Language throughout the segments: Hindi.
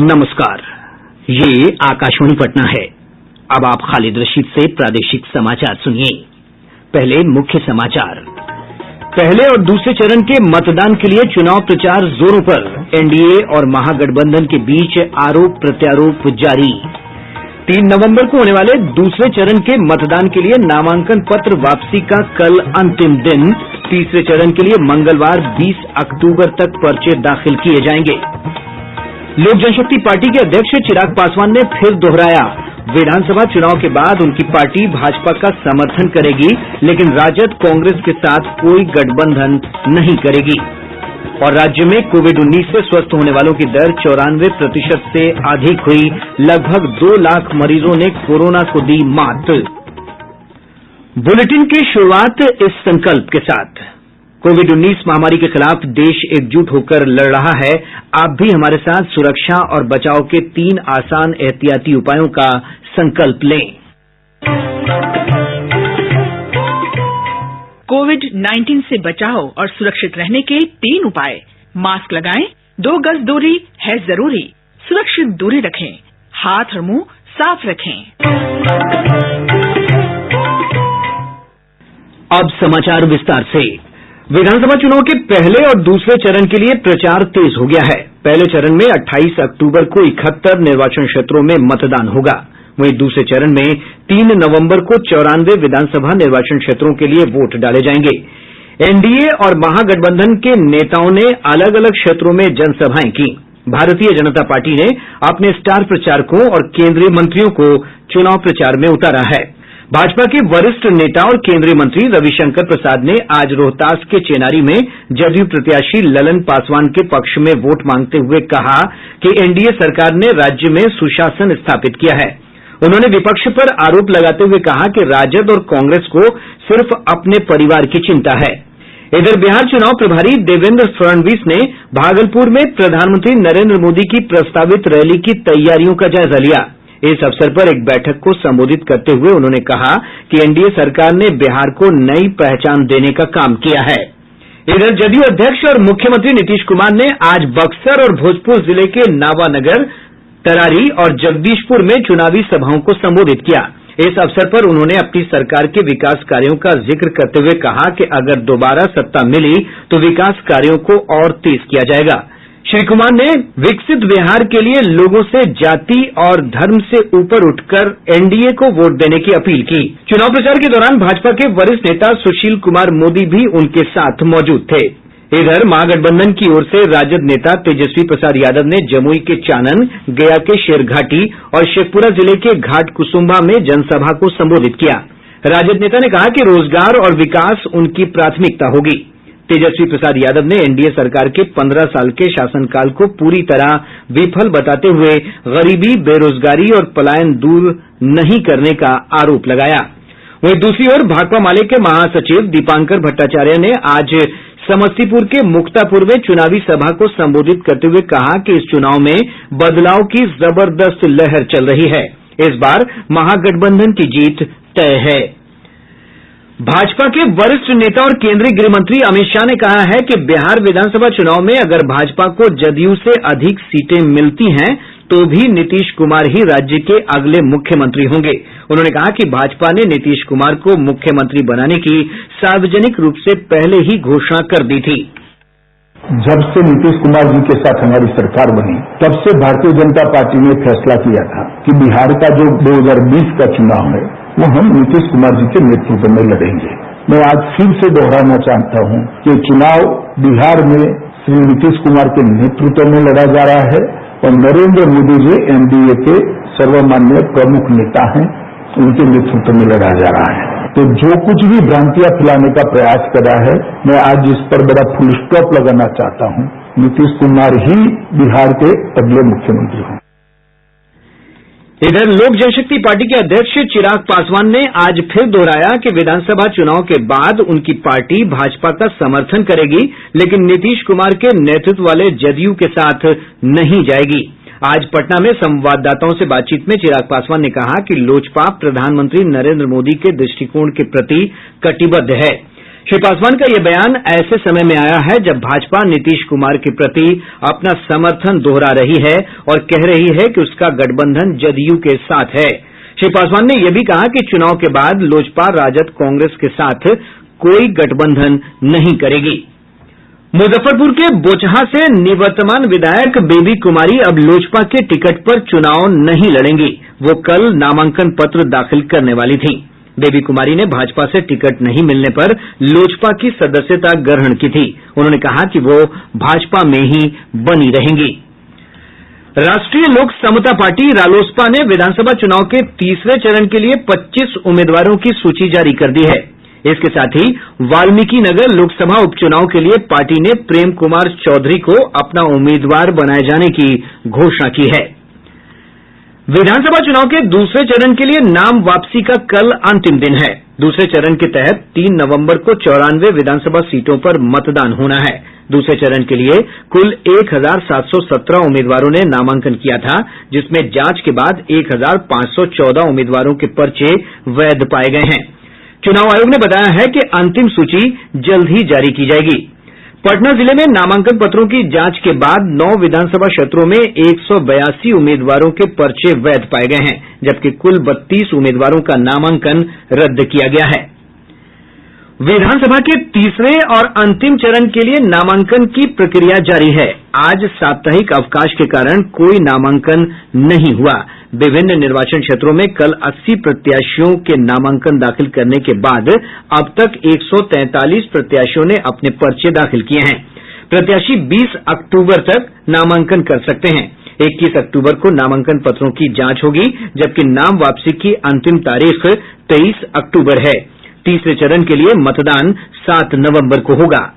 नमस्कार, ये आकाशवाणी पटना है। अब आप खालिद रशीद से प्रादेशिक समाचार सुनिए। पहले मुख्य समाचार। पहले और दूसरे चरण के मतदान के लिए चुनाव प्रचार जोरों पर। एनडीए और महागठबंधन के बीच आरोप प्रत्यारोप जारी। 3 नवंबर को होने वाले दूसरे चरण के मतदान के लिए नामांकन पत्र वापसी का कल अंतिम दिन। तीसरे चरण के लिए मंगलवार 20 अक्टूबर तक पर्चे दाखिल किए जाएंगे। लोक जनशक्ति पार्टी के अध्यक्ष चिराग पासवान ने फिर दोहराया, विधानसभा चुनाव के बाद उनकी पार्टी भाजपा का समर्थन करेगी, लेकिन राजद कांग्रेस के साथ कोई गठबंधन नहीं करेगी। और राज्य में कोविड-19 से स्वस्थ होने वालों की दर 94% से अधिक हुई। लगभग 2 लाख मरीजों ने कोरोना को दी मात। बुलेटिन की शुरुआत इस संकल्प के साथ। कोविड-19 महामारी के खिलाफ देश एकजुट होकर लड़ रहा है। आप भी हमारे साथ सुरक्षा और बचाव के 3 आसान एहतियाती उपायों का संकल्प लें। कोविड-19 से बचाव और सुरक्षित रहने के 3 उपाय। मास्क लगाएं, 2 गज दूरी है जरूरी, सुरक्षित दूरी रखें, हाथ और मुंह साफ रखें। अब समाचार विस्तार से। विधानसभा चुनाव के पहले और दूसरे चरण के लिए प्रचार तेज हो गया है। पहले चरण में 28 अक्टूबर को 71 निर्वाचन क्षेत्रों में मतदान होगा। वहीं दूसरे चरण में 3 नवंबर को 94 विधानसभा निर्वाचन क्षेत्रों के लिए वोट डाले जाएंगे। एनडीए और महागठबंधन के नेताओं ने अलग अलग क्षेत्रों में जनसभाएं की। भारतीय जनता पार्टी ने अपने स्टार प्रचारकों और केंद्रीय मंत्रियों को चुनाव प्रचार में उतारा है। भाजपा के वरिष्ठ नेता और केंद्रीय मंत्री रविशंकर प्रसाद ने आज रोहतास के चेनारी में जदयू प्रत्याशी ललन पासवान के पक्ष में वोट मांगते हुए कहा कि एनडीए सरकार ने राज्य में सुशासन स्थापित किया है। उन्होंने विपक्ष पर आरोप लगाते हुए कहा कि राजद और कांग्रेस को सिर्फ अपने परिवार की चिंता है। इधर बिहार चुनाव प्रभारी देवेंद्र फडणवीस ने भागलपुर में प्रधानमंत्री नरेंद्र मोदी की प्रस्तावित रैली की तैयारियों का जायजा लिया। इस अवसर पर एक बैठक को संबोधित करते हुए उन्होंने कहा कि एनडीए सरकार ने बिहार को नई पहचान देने का काम किया है। इधर जदयू अध्यक्ष और मुख्यमंत्री नीतीश कुमार ने आज बक्सर और भोजपुर जिले के नावानगर, तरारी और जगदीशपुर में चुनावी सभाओं को संबोधित किया। इस अवसर पर उन्होंने अपनी सरकार के विकास कार्यों का जिक्र करते हुए कहा कि अगर दोबारा सत्ता मिली तो विकास कार्यों को और तेज किया जाएगा। श्री कुमार ने विकसित बिहार के लिए लोगों से जाति और धर्म से ऊपर उठकर एनडीए को वोट देने की अपील की। चुनाव प्रचार के दौरान भाजपा के वरिष्ठ नेता सुशील कुमार मोदी भी उनके साथ मौजूद थे। इधर महागठबंधन की ओर से राजद नेता तेजस्वी प्रसाद यादव ने जमुई के चानन, गया के शेरघाटी और शेखपुरा जिले के घाट कुसुम्भा में जनसभा को संबोधित किया। राजद नेता ने कहा कि रोजगार और विकास उनकी प्राथमिकता होगी। तेजस्वी प्रसाद यादव ने एनडीए सरकार के 15 साल के शासनकाल को पूरी तरह विफल बताते हुए गरीबी, बेरोजगारी और पलायन दूर नहीं करने का आरोप लगाया। वहीं दूसरी ओर भाकपा माले के महासचिव दीपांकर भट्टाचार्य ने आज समस्तीपुर के मुक्तापुर में चुनावी सभा को संबोधित करते हुए कहा कि इस चुनाव में बदलाव की जबरदस्त लहर चल रही है। इस बार महागठबंधन की जीत तय है। भाजपा के वरिष्ठ नेता और केंद्रीय गृह मंत्री अमित शाह ने कहा है कि बिहार विधानसभा चुनाव में अगर भाजपा को जदयू से अधिक सीटें मिलती हैं तो भी नीतीश कुमार ही राज्य के अगले मुख्यमंत्री होंगे। उन्होंने कहा कि भाजपा ने नीतीश कुमार को मुख्यमंत्री बनाने की सार्वजनिक रूप से पहले ही घोषणा कर दी थी। जब से नीतीश कुमार जी के साथ हमारी सरकार बनी तब से भारतीय जनता पार्टी ने फैसला किया था कि बिहार का जो 2020 का चुनाव है वो हम नीतीश कुमार जी के नेतृत्व में लड़ेंगे। मैं आज फिर से दोहराना चाहता हूं कि चुनाव बिहार में श्री नीतीश कुमार के नेतृत्व में लड़ा जा रहा है और नरेंद्र मोदी जी एनडीए के सर्वमान्य प्रमुख नेता हैं, उनके नेतृत्व में लड़ा जा रहा है। तो जो कुछ भी भ्रांतियां फैलाने का प्रयास कर रहा है, मैं आज इस पर बड़ा फुल स्टॉप लगाना चाहता हूं। नीतीश कुमार ही बिहार के अगले मुख्यमंत्री हों। इधर लोक जनशक्ति पार्टी के अध्यक्ष चिराग पासवान ने आज फिर दोहराया कि विधानसभा चुनाव के बाद उनकी पार्टी भाजपा का समर्थन करेगी, लेकिन नीतीश कुमार के नेतृत्व वाले जदयू के साथ नहीं जाएगी। आज पटना में संवाददाताओं से बातचीत में चिराग पासवान ने कहा कि लोजपा प्रधानमंत्री नरेंद्र मोदी के दृष्टिकोण के प्रति कटिबद्ध है। श्री पासवान का यह बयान ऐसे समय में आया है जब भाजपा नीतीश कुमार के प्रति अपना समर्थन दोहरा रही है और कह रही है कि उसका गठबंधन जदयू के साथ है। श्री पासवान ने यह भी कहा कि चुनाव के बाद लोजपा राजद कांग्रेस के साथ कोई गठबंधन नहीं करेगी। मुजफ्फरपुर के बोचहा से निवर्तमान विधायक बेबी कुमारी अब लोजपा के टिकट पर चुनाव नहीं लड़ेंगी। वो कल नामांकन पत्र दाखिल करने वाली थी। बेबी कुमारी ने भाजपा से टिकट नहीं मिलने पर लोजपा की सदस्यता ग्रहण की थी। उन्होंने कहा कि वो भाजपा में ही बनी रहेंगी। राष्ट्रीय लोक समता पार्टी रालोसपा ने विधानसभा चुनाव के तीसरे चरण के लिए 25 उम्मीदवारों की सूची जारी कर दी है। इसके साथ ही वाल्मीकिनगर लोकसभा उपचुनाव के लिए पार्टी ने प्रेम कुमार चौधरी को अपना उम्मीदवार बनाए जाने की घोषणा की है। विधानसभा चुनाव के दूसरे चरण के लिए नाम वापसी का कल अंतिम दिन है। दूसरे चरण के तहत 3 नवंबर को 94 विधानसभा सीटों पर मतदान होना है। दूसरे चरण के लिए कुल 1717 उम्मीदवारों ने नामांकन किया था, जिसमें जांच के बाद 1514 उम्मीदवारों के पर्चे वैध पाए गए हैं। चुनाव आयोग ने बताया है कि अंतिम सूची जल्द ही जारी की जाएगी। पटना जिले में नामांकन पत्रों की जांच के बाद 9 विधानसभा क्षेत्रों में 182 उम्मीदवारों के पर्चे वैध पाए गए हैं, जबकि कुल 32 उम्मीदवारों का नामांकन रद्द किया गया है। विधानसभा के तीसरे और अंतिम चरण के लिए नामांकन की प्रक्रिया जारी है। आज साप्ताहिक अवकाश के कारण कोई नामांकन नहीं हुआ। विभिन्न निर्वाचन क्षेत्रों में कल 80 प्रत्याशियों के नामांकन दाखिल करने के बाद अब तक 143 प्रत्याशियों ने अपने पर्चे दाखिल किए हैं। प्रत्याशी 20 अक्टूबर तक नामांकन कर सकते हैं। 21 अक्टूबर को नामांकन पत्रों की जांच होगी, जबकि नाम वापसी की अंतिम तारीख 23 अक्टूबर है। तीसरे चरण के लिए मतदान 7 नवंबर को होगा।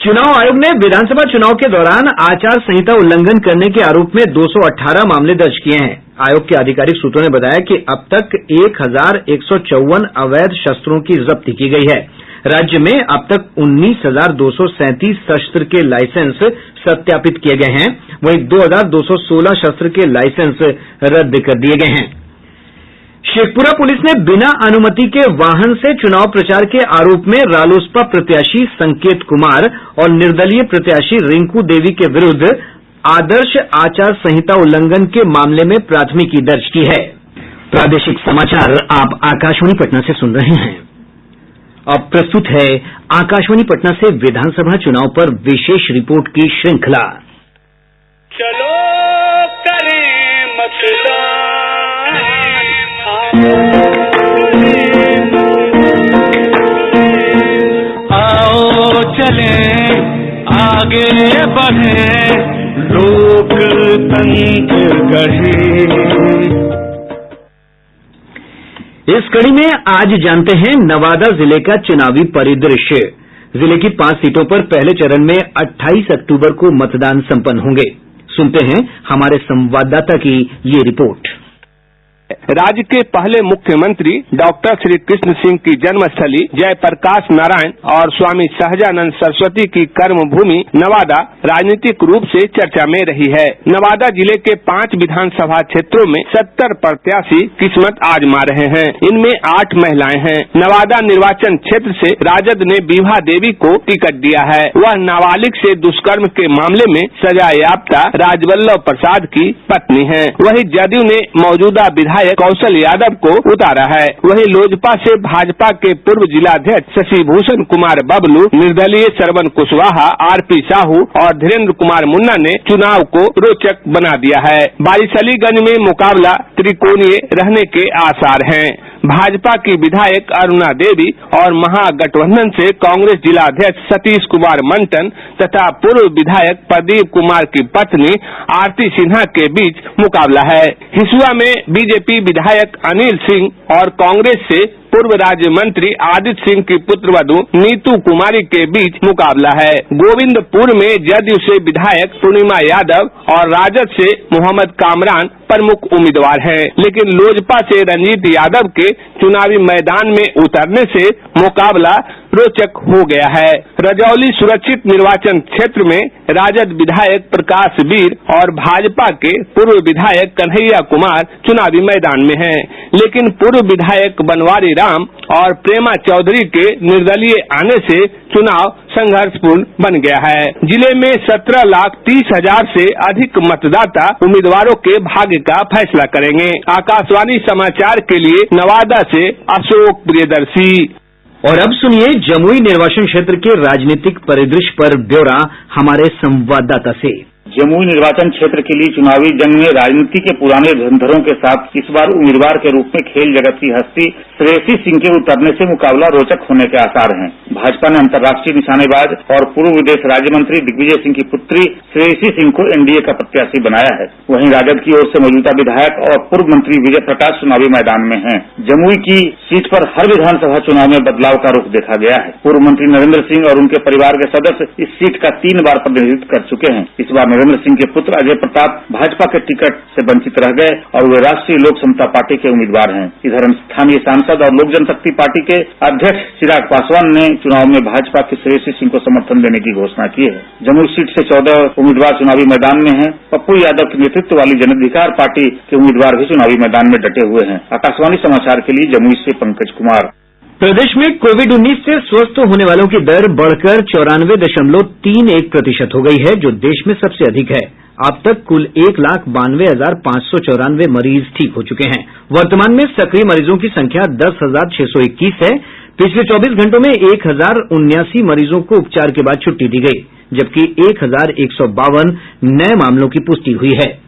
चुनाव आयोग ने विधानसभा चुनाव के दौरान आचार संहिता उल्लंघन करने के आरोप में 218 मामले दर्ज किए हैं। आयोग के आधिकारिक सूत्रों ने बताया कि अब तक 1154 अवैध शस्त्रों की जब्ती की गई है। राज्य में अब तक 19,237 शस्त्र के लाइसेंस सत्यापित किए गए हैं। वहीं 2,216 शस्त्र के लाइसेंस रद्द कर दिए गए हैं। शेखपुरा पुलिस ने बिना अनुमति के वाहन से चुनाव प्रचार के आरोप में रालोसपा प्रत्याशी संकेत कुमार और निर्दलीय प्रत्याशी रिंकू देवी के विरुद्ध आदर्श आचार संहिता उल्लंघन के मामले में प्राथमिकी दर्ज की है। प्रादेशिक समाचार आप आकाशवाणी पटना से सुन रहे हैं। अब प्रस्तुत है आकाशवाणी पटना से विधानसभा चुनाव पर विशेष रिपोर्ट की श्रृंखला। चलो करें मतदान, आओ चलें आगे बढ़ें, लोकतंत्र गढ़ें। इस कड़ी में आज जानते हैं नवादा जिले का चुनावी परिदृश्य। जिले की 5 सीटों पर पहले चरण में 28 अक्टूबर को मतदान संपन्न होंगे। सुनते हैं हमारे संवाददाता की ये रिपोर्ट। राज्य के पहले मुख्यमंत्री डॉक्टर श्री कृष्ण सिंह की जन्मस्थली जयप्रकाश नारायण और स्वामी सहजानंद सरस्वती की कर्मभूमि नवादा राजनीतिक रूप से चर्चा में रही है। नवादा जिले के 5 विधानसभा क्षेत्रों में 70 प्रत्याशी किस्मत आजमा रहे हैं। इनमें 8 महिलाएं हैं। नवादा निर्वाचन क्षेत्र से राजद ने विभा देवी को टिकट दिया है। वह नाबालिग से दुष्कर्म के मामले में सजायाफ्ता राजवल्लभ प्रसाद की पत्नी है। वहीं जदयू ने मौजूदा विधायक कौशल यादव को उतारा है। वहीं लोजपा से भाजपा के पूर्व जिलाध्यक्ष शशिभूषण कुमार बबलू, निर्दलीय श्रवण कुशवाहा, आरपी साहू और धीरेन्द्र कुमार मुन्ना ने चुनाव को रोचक बना दिया है। बारिशलीगंज में मुकाबला त्रिकोणीय रहने के आसार हैं। भाजपा की विधायक अरुणा देवी और महागठबंधन से कांग्रेस जिलाध्यक्ष सतीश कुमार मंटन तथा पूर्व विधायक प्रदीप कुमार की पत्नी आरती सिन्हा के बीच मुकाबला है। हिसुआ में बीजेपी विधायक अनिल सिंह और कांग्रेस से पूर्व राज्य मंत्री आदित्य सिंह की पुत्रवधू नीतू कुमारी के बीच मुकाबला है। गोविंदपुर में जदयू से विधायक पूर्णिमा यादव और राजद से मोहम्मद कामरान प्रमुख उम्मीदवार हैं, लेकिन लोजपा से रंजीत यादव के चुनावी मैदान में उतरने से मुकाबला रोचक हो गया है। रजौली सुरक्षित निर्वाचन क्षेत्र में राजद विधायक प्रकाश वीर और भाजपा के पूर्व विधायक कन्हैया कुमार चुनावी मैदान में हैं। लेकिन पूर्व विधायक बनवारी राम और प्रेमा चौधरी के निर्दलीय आने से चुनाव संघर्षपूर्ण बन गया है। जिले में 17,30,000 से अधिक मतदाता उम्मीदवारों के भाग्य का फैसला करेंगे। आकाशवाणी समाचार के लिए नवादा से अशोक प्रियदर्शी। और अब सुनिए जमुई निर्वाचन क्षेत्र के राजनीतिक परिदृश्य पर ब्यौरा हमारे संवाददाता से। जमुई निर्वाचन क्षेत्र के लिए चुनावी जंग में राजनीति के पुराने धुरंधरों के साथ इस बार उम्मीदवार के रूप में खेल जगत की हस्ती श्रेयसी सिंह के उतरने से मुकाबला रोचक होने के आसार हैं। भाजपा ने अंतर्राष्ट्रीय निशानेबाज और पूर्व विदेश राज्य मंत्री दिग्विजय सिंह की पुत्री श्रेयसी सिंह को एनडीए का प्रत्याशी बनाया है। वहीं राजद की ओर से मौजूदा विधायक और पूर्व मंत्री विजय प्रकाश चुनावी मैदान में हैं। जमुई की सीट पर हर विधानसभा चुनाव में बदलाव का रुख देखा गया है। पूर्व मंत्री नरेंद्र सिंह और उनके परिवार के सदस्य इस सीट का 3 बार प्रतिनिधित्व कर चुके हैं। इस बार नरेंद्र सिंह के पुत्र अजय प्रताप भाजपा के टिकट से वंचित रह गए और वे राष्ट्रीय लोक समता पार्टी के उम्मीदवार हैं। इधर स्थानीय सांसद और लोक जनशक्ति पार्टी के अध्यक्ष चिराग पासवान ने चुनाव में भाजपा के श्रेयसी सिंह को समर्थन देने की घोषणा की है। जमुई सीट से 14 उम्मीदवार चुनावी मैदान में हैं। पप्पू यादव के नेतृत्व वाली जन अधिकार पार्टी के उम्मीदवार भी चुनावी मैदान में डटे हुए हैं। आकाशवाणी समाचार के लिए जमुई से पंकज कुमार। प्रदेश में कोविड-19 से स्वस्थ होने वालों की दर बढ़कर 94.31% हो गई है, जो देश में सबसे अधिक है। अब तक कुल 1,92,594 मरीज ठीक हो चुके हैं। वर्तमान में सक्रिय मरीजों की संख्या 10,621 है। पिछले 24 घंटों में 1,079 मरीजों को उपचार के बाद छुट्टी दी गई, जबकि 1,152 नए मामलों की पुष्टि हुई है।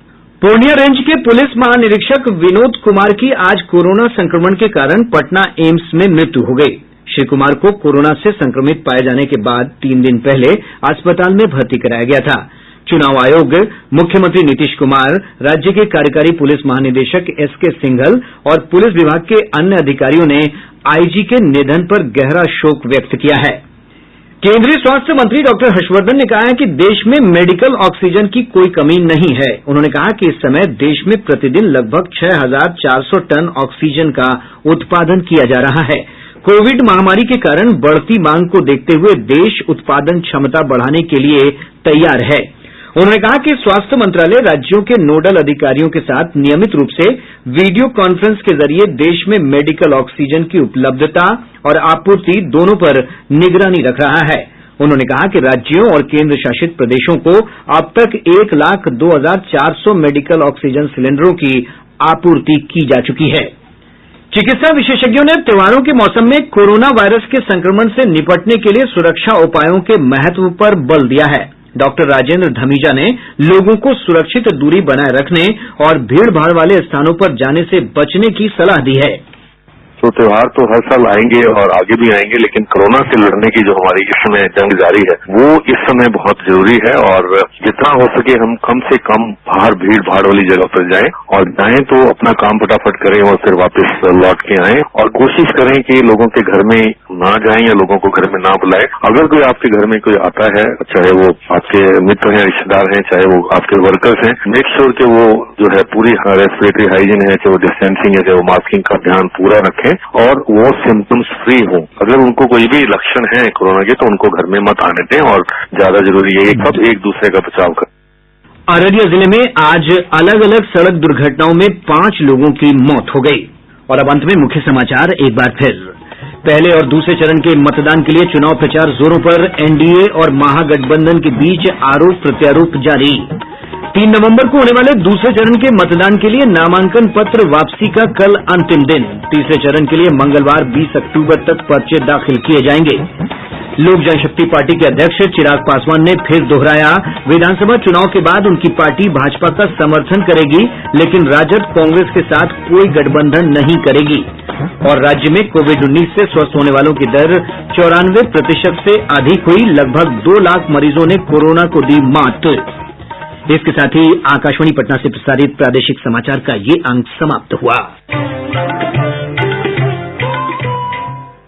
पूर्णिया रेंज के पुलिस महानिरीक्षक विनोद कुमार की आज कोरोना संक्रमण के कारण पटना एम्स में मृत्यु हो गई। श्री कुमार को कोरोना से संक्रमित पाए जाने के बाद 3 दिन पहले अस्पताल में भर्ती कराया गया था। चुनाव आयोग, मुख्यमंत्री नीतीश कुमार, राज्य के कार्यकारी पुलिस महानिदेशक एसके सिंघल और पुलिस विभाग के अन्य अधिकारियों ने आईजी के निधन पर गहरा शोक व्यक्त किया है। केंद्रीय स्वास्थ्य मंत्री डॉक्टर हर्षवर्धन ने कहा है कि देश में मेडिकल ऑक्सीजन की कोई कमी नहीं है। उन्होंने कहा कि इस समय देश में प्रतिदिन लगभग 6,400 टन ऑक्सीजन का उत्पादन किया जा रहा है। कोविड महामारी के कारण बढ़ती मांग को देखते हुए देश उत्पादन क्षमता बढ़ाने के लिए तैयार है। उन्होंने कहा कि स्वास्थ्य मंत्रालय राज्यों के नोडल अधिकारियों के साथ नियमित रूप से वीडियो कॉन्फ्रेंस के जरिए देश में मेडिकल ऑक्सीजन की उपलब्धता और आपूर्ति दोनों पर निगरानी रख रहा है। उन्होंने कहा कि राज्यों और केंद्र शासित प्रदेशों को अब तक 1,02,400 मेडिकल ऑक्सीजन सिलेंडरों की आपूर्ति की जा चुकी है। चिकित्सा विशेषज्ञों ने त्योहारों के मौसम में कोरोना वायरस के संक्रमण से निपटने के लिए सुरक्षा उपायों के महत्व पर बल दिया है। डॉक्टर राजेंद्र धमीजा ने लोगों को सुरक्षित दूरी बनाए रखने और भीड़-भाड़ वाले स्थानों पर जाने से बचने की सलाह दी है। तो त्योहार तो हर साल आएंगे और आगे भी आएंगे, लेकिन कोरोना से लड़ने की जो हमारी इस समय जंग जारी है वो इस समय बहुत जरूरी है। और जितना हो सके हम कम से कम बाहर भीड़ भाड़ वाली जगह पर जाएं, और जाएं तो अपना काम फटाफट करें और फिर वापस लौट के आएं। और कोशिश करें कि लोगों के घर में ना जाएं या लोगों को घर में ना बुलाएं। अगर कोई आपके घर में कोई आता है, चाहे वो आपके मित्र हैं, रिश्तेदार हैं, चाहे वो आपके वर्कर्स हैं, मेक श्योर कि वो जो है पूरी रेस्पिरेटरी हाइजीन है, चाहे वो डिस्टेंसिंग है, चाहे वो मास्किंग का ध्यान पूरा रखें और वो सिम्टम्स फ्री हो। अगर उनको कोई भी लक्षण है कोरोना के तो उनको घर में मत आने दें, और ज्यादा जरूरी है सब एक दूसरे का बचाव करें। अररिया जिले में आज अलग अलग सड़क दुर्घटनाओं में 5 लोगों की मौत हो गई। और अब अंत में मुख्य समाचार एक बार फिर। पहले और दूसरे चरण के मतदान के लिए चुनाव प्रचार जोरों पर। एनडीए और महागठबंधन के बीच आरोप प्रत्यारोप जारी। 3 नवंबर को होने वाले दूसरे चरण के मतदान के लिए नामांकन पत्र वापसी का कल अंतिम दिन। तीसरे चरण के लिए मंगलवार 20 अक्टूबर तक पर्चे दाखिल किए जाएंगे। लोक जनशक्ति पार्टी के अध्यक्ष चिराग पासवान ने फिर दोहराया, विधानसभा चुनाव के बाद उनकी पार्टी भाजपा का समर्थन करेगी, लेकिन राजद कांग्रेस के साथ कोई गठबंधन नहीं करेगी। और राज्य में कोविड-19 से स्वस्थ होने वालों की दर 94% से अधिक हुई। लगभग 2 लाख मरीजों ने कोरोना को दी मात। इसके साथ ही आकाशवाणी पटना से प्रसारित प्रादेशिक समाचार का ये अंक समाप्त हुआ।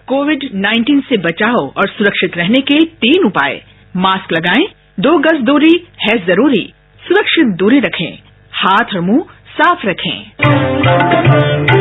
कोविड-19 से बचाव और सुरक्षित रहने के 3 उपाय। मास्क लगाएं, 2 गज दूरी है जरूरी, सुरक्षित दूरी रखें, हाथ और मुंह साफ रखें।